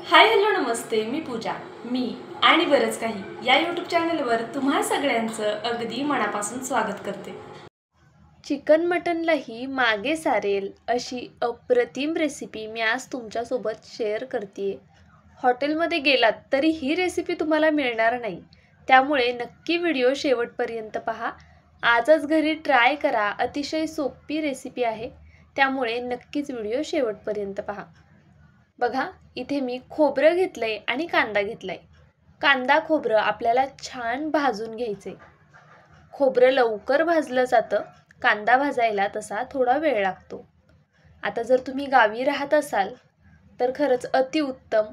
Hi hello नमस्ते, मी पूजा. मी आणि बरंच काही या यूट्यूब चॅनलवर तुम्हा सगळ्यांचं अगदी मनापासून स्वागत करते. चिकन मटनलाही मागे सारेल अशी अप्रतिम रेसिपी मी आज तुमच्यासोबत शेअर करते. हॉटेलमध्ये गेलात तरी ही रेसिपी तुम्हाला मिळणार नाही, त्यामुळे नक्की व्हिडिओ शेवटपर्यंत पहा. आजच घरी ट्राय करा. अतिशय सोपी रेसिपी आहे, त्यामुळे नक्कीच व्हिडिओ शेवटपर्यंत पहा. बघा, इथे मी खोबरं घेतलंय आणि कांदा घेतलाय. कांदा खोबरं आपल्याला छान भाजून घ्यायचे. खोबरं लवकर भाजलं जातं, कांदा भाजायला तसा थोडा वेळ लागतो. आता जर तुम्ही गावी राहत असाल तर खरंच अतिउत्तम.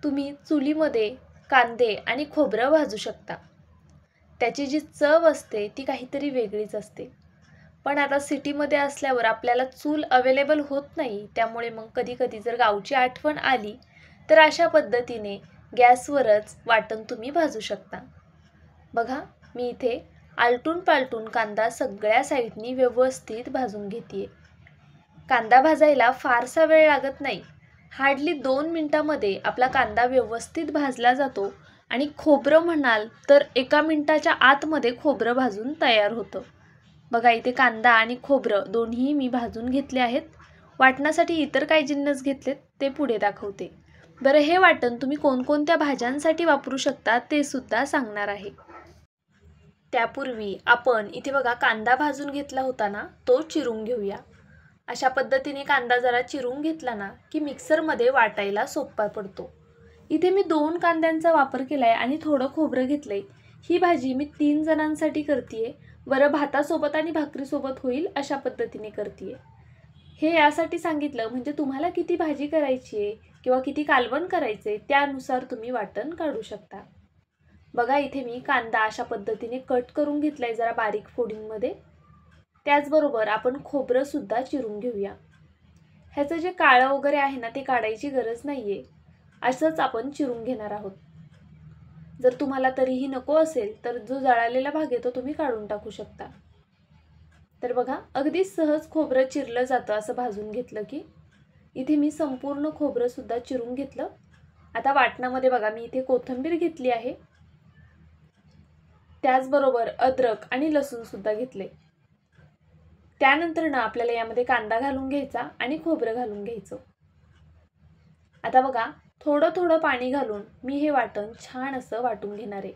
तुम्ही चुलीमध्ये कांदे आणि खोबरं भाजू शकता. त्याची जी चव असते ती काहीतरी वेगळीच असते. पण आता सिटीमध्ये असल्यावर आपल्याला चूल अवेलेबल होत नाही, त्यामुळे मग कधी कधी जर गावची आठवण आली तर अशा पद्धतीने गॅसवरच वाटण तुम्ही भाजू शकता. बघा, मी इथे आलटून पालटून कांदा सगळ्या साईडनी व्यवस्थित भाजून घेते. कांदा भाजायला फारसा वेळ लागत नाही. हार्डली 2 मिनिटामध्ये आपला कांदा व्यवस्थित भाजला जातो आणि खोबरं म्हणाल तर 1 मिनिटाच्या आतमध्ये खोबरं भाजून तयार होतं. बघा, इथे कांदा आणि खोबरं दोन्ही मी भाजून घेतले आहेत. वाटणासाठी इतर काही जिन्नस घेतलेत ते पुढे दाखवते. बरं, हे वाटण तुम्ही कोणकोणत्या भाज्यांसाठी वापरू शकता ते सुद्धा सांगणार आहे. त्यापूर्वी आपण इथे बघा कांदा भाजून घेतला होता ना, तो चिरून घेऊया. अशा पद्धतीने कांदा जरा चिरून घेतला ना की मिक्सरमध्ये वाटायला सोपा पडतो. इथे मी 2 कांद्यांचा वापर केलाय आणि थोडं खोबरं घेतलंय. ही भाजी मी 3 जणांसाठी करतेय. बरं, भातासोबत आणि भाकरीसोबत होईल अशा पद्धतीने करतेय. हे यासाठी सांगितलं म्हणजे तुम्हाला किती भाजी करायची आहे किंवा किती कालवण करायचे त्यानुसार तुम्ही वाटण काढू शकता. बघा, इथे मी कांदा अशा पद्धतीने कट करून घेतलाय जरा बारीक फोडिंगमध्ये. त्याचबरोबर आपण खोबरं सुद्धा चिरून घेऊया. ह्याचं जे काळं वगैरे आहे ना ते काढायची गरज नाहीये, असंच आपण चिरून घेणार आहोत. जर तुम्हाला तरीही नको असेल तर जो जळालेला भाग आहे तो तुम्ही काढून टाकू शकता. तर बघा, अगदी सहज खोबरं चिरलं जातं असं भाजून घेतलं की. इथे मी संपूर्ण खोबरं सुद्धा चिरून घेतलं. आता वाटणामध्ये बघा मी इथे कोथिंबीर घेतली आहे. त्याचबरोबर अद्रक आणि लसूण सुद्धा घेतले. त्यानंतर ना आपल्याला यामध्ये कांदा घालून घ्यायचा आणि खोबरं घालून घ्यायचं. आता बघा, थोडं थोडं पाणी घालून मी हे वाटण छान असं वाटून घेणार आहे.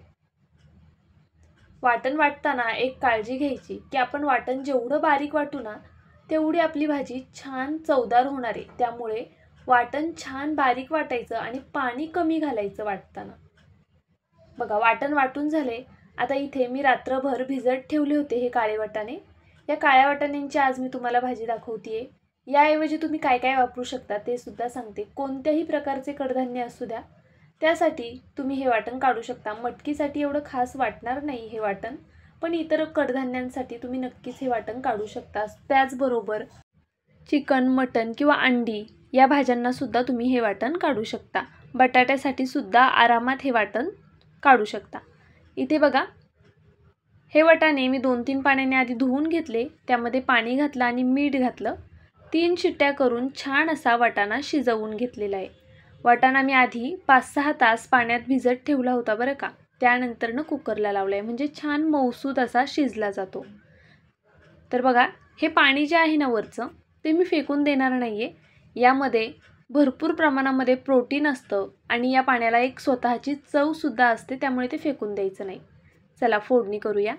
वाटण वाटताना एक काळजी घ्यायची की आपण वाटण जेवढं बारीक वाटू ना तेवढी आपली भाजी छान चवदार होणार आहे. त्यामुळे वाटण छान बारीक वाटायचं आणि पाणी कमी घालायचं वाटताना. बघा, वाटण वाटून झाले. आता इथे मी रात्रभर भिजत ठेवले होते हे काळे वाटाणे. या काळ्या वाटाण्यांची आज मी तुम्हाला भाजी दाखवतेय. याऐवजी तुम्ही काय काय वापरू शकता ते सुद्धा सांगते. कोणत्याही प्रकारचे कडधान्य असू द्या, त्यासाठी तुम्ही हे वाटण काढू शकता. मटकीसाठी एवढं खास वाटणार नाही हे वाटण, पण इतर कडधान्यांसाठी तुम्ही नक्कीच हे वाटण काढू शकता. त्याचबरोबर चिकन, मटण किंवा अंडी या भाज्यांना सुद्धा तुम्ही हे वाटण काढू शकता. बटाट्यासाठी सुद्धा आरामात हे वाटण काढू शकता. इथे बघा, हे वाटाणे मी 2-3 पाण्याने आधी धुवून घेतले. त्यामध्ये पाणी घातलं आणि मीठ घातलं. 3 शिट्ट्या करून छान असा वाटाणा शिजवून घेतलेला आहे. वाटाणा मी आधी 5-6 तास पाण्यात भिजत ठेवला होता बरं का. त्यानंतरनं कुकरला लावलाय म्हणजे छान मऊसूद असा शिजला जातो. तर बघा, हे पाणी जे आहे ना वरचं ते मी फेकून देणार नाहीये. यामध्ये भरपूर प्रमाणामध्ये प्रोटीन असतं आणि या पाण्याला एक स्वतःची चव सुद्धा असते, त्यामुळे ते फेकून द्यायचं नाही. चला फोडणी करूया.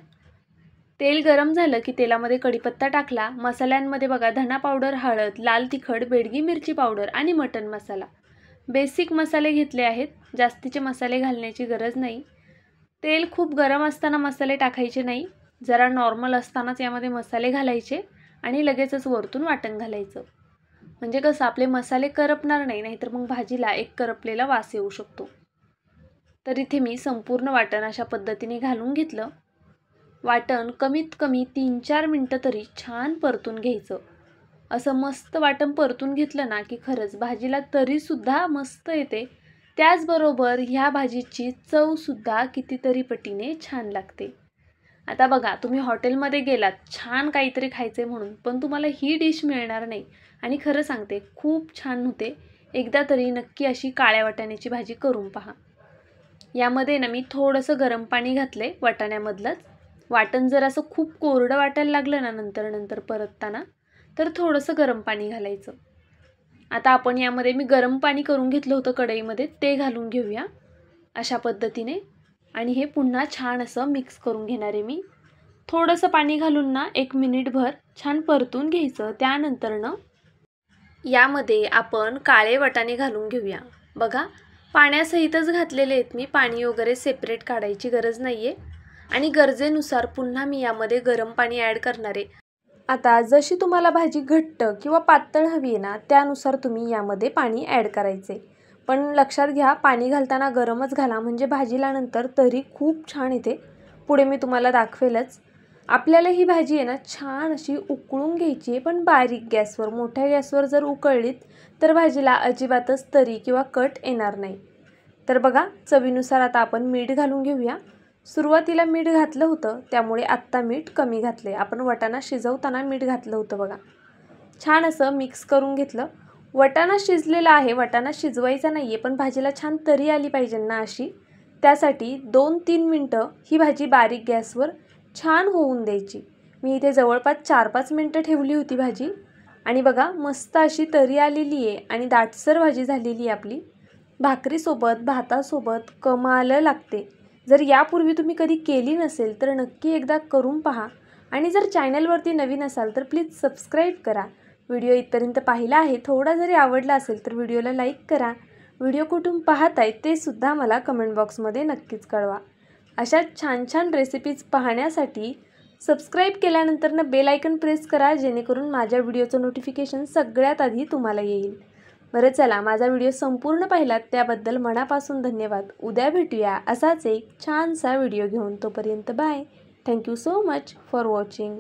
तेल गरम झालं की तेलामध्ये कढीपत्ता टाकला. मसाल्यांमध्ये बघा धना पावडर, हळद, लाल तिखट, बेडगी मिरची पावडर आणि मटण मसाला. बेसिक मसाले घेतले आहेत, जास्तीचे मसाले घालण्याची गरज नाही. तेल खूप गरम असताना मसाले टाकायचे नाही, जरा नॉर्मल असतानाच यामध्ये मसाले घालायचे आणि लगेचच वरतून वाटण घालायचं. म्हणजे कसं आपले मसाले करपणार नाही, नाहीतर मग भाजीला एक करपलेला वास येऊ शकतो. तर इथे मी संपूर्ण वाटण अशा पद्धतीने घालून घेतलं. वाटण कमीत कमी 3-4 मिनटं तरी छान परतून घ्यायचं. असं मस्त वाटण परतून घेतलं ना की खरंच भाजीला तरीसुद्धा मस्त येते. त्याचबरोबर ह्या भाजीची चवसुद्धा कितीतरी पटीने छान लागते. आता बघा, तुम्ही हॉटेलमध्ये गेलात छान काहीतरी खायचे म्हणून, पण तुम्हाला ही डिश मिळणार नाही. आणि खरं सांगते खूप छान होते. एकदा तरी नक्की अशी काळ्या वाटाण्याची भाजी करून पहा. यामध्ये ना मी थोडंसं गरम पाणी घातलं आहे वाटाण्यामधलंच. वाटण जर असं खूप कोरडं वाटायला लागलं ना नंतर परतताना, तर थोडंसं गरम पाणी घालायचं. आता आपण यामध्ये मी गरम पाणी करून घेतलं होतं कढईमध्ये, ते घालून घेऊया अशा पद्धतीने. आणि हे पुन्हा छान असं मिक्स करून घेणार आहे मी. थोडंसं पाणी घालून ना 1 मिनिटभर छान परतून घ्यायचं. त्यानंतरनं यामध्ये आपण काळे वाटाणे घालून घेऊया. बघा, पाण्यासहितच घातलेले आहेत मी, पाणी वगैरे सेपरेट काढायची गरज नाही आहे. आणि गरजेनुसार पुन्हा मी यामध्ये गरम पाणी ॲड करणार आहे. आता जशी तुम्हाला भाजी घट्ट किंवा पातळ हवी आहे ना, त्यानुसार तुम्ही यामध्ये पाणी ॲड करायचे. पण लक्षात घ्या, पाणी घालताना गरमच घाला, म्हणजे भाजीला नंतर तरी खूप छान येते. पुढे मी तुम्हाला दाखवेलच. आपल्याला ही भाजी आहे ना छान अशी उकळून घ्यायची आहे, पण बारीक गॅसवर. मोठ्या गॅसवर जर उकळलीत तर भाजीला अजिबातच तरी किंवा कट येणार नाही. तर बघा, चवीनुसार आता आपण मीठ घालून घेऊया. सुरुवातीला मीठ घातलं होतं, त्यामुळे आत्ता मीठ कमी घातले. आपण वाटाणा शिजवताना मीठ घातलं होतं बघा. छान असं मिक्स करून घेतलं. वाटाणा शिजलेला आहे, वाटाणा शिजवायचा नाही आहे, पण भाजीला छान तरी आली पाहिजे ना अशी. त्यासाठी 2-3 मिनटं ही भाजी बारीक गॅसवर छान होऊन द्यायची. मी इथे जवळपास 4-5 मिनटं ठेवली होती भाजी. आणि बघा, मस्त अशी तरी आलेली आहे आणि दाटसर भाजी झालेली आहे आपली. भाकरीसोबत, भातासोबत कमाल लागते. जर यापूर्वी तुम्ही कधी केली नसेल तर नक्की एकदा करून पहा. आणि जर चॅनलवरती नवीन असाल तर प्लीज सबस्क्राईब करा. व्हिडिओ इथपर्यंत पाहिला आहे, थोडा जरी आवडला असेल तर व्हिडिओला लाईक करा. व्हिडिओ कुठून पाहताय ते सुद्धा मला कमेंट बॉक्समध्ये नक्कीच कळवा. अशा छान छान रेसिपीज पाहण्यासाठी सबस्क्राईब केल्यानंतर बेल आयकन प्रेस करा, जेणेकरून माझ्या व्हिडिओचं नोटिफिकेशन सगळ्यात आधी तुम्हाला येईल. बरं चला, माझा व्हिडिओ संपूर्ण पाहिलात त्याबद्दल मनापासून धन्यवाद. उद्या भेटूया असाच एक छानसा व्हिडिओ घेऊन. तोपर्यंत bye. Thank you so much for watching.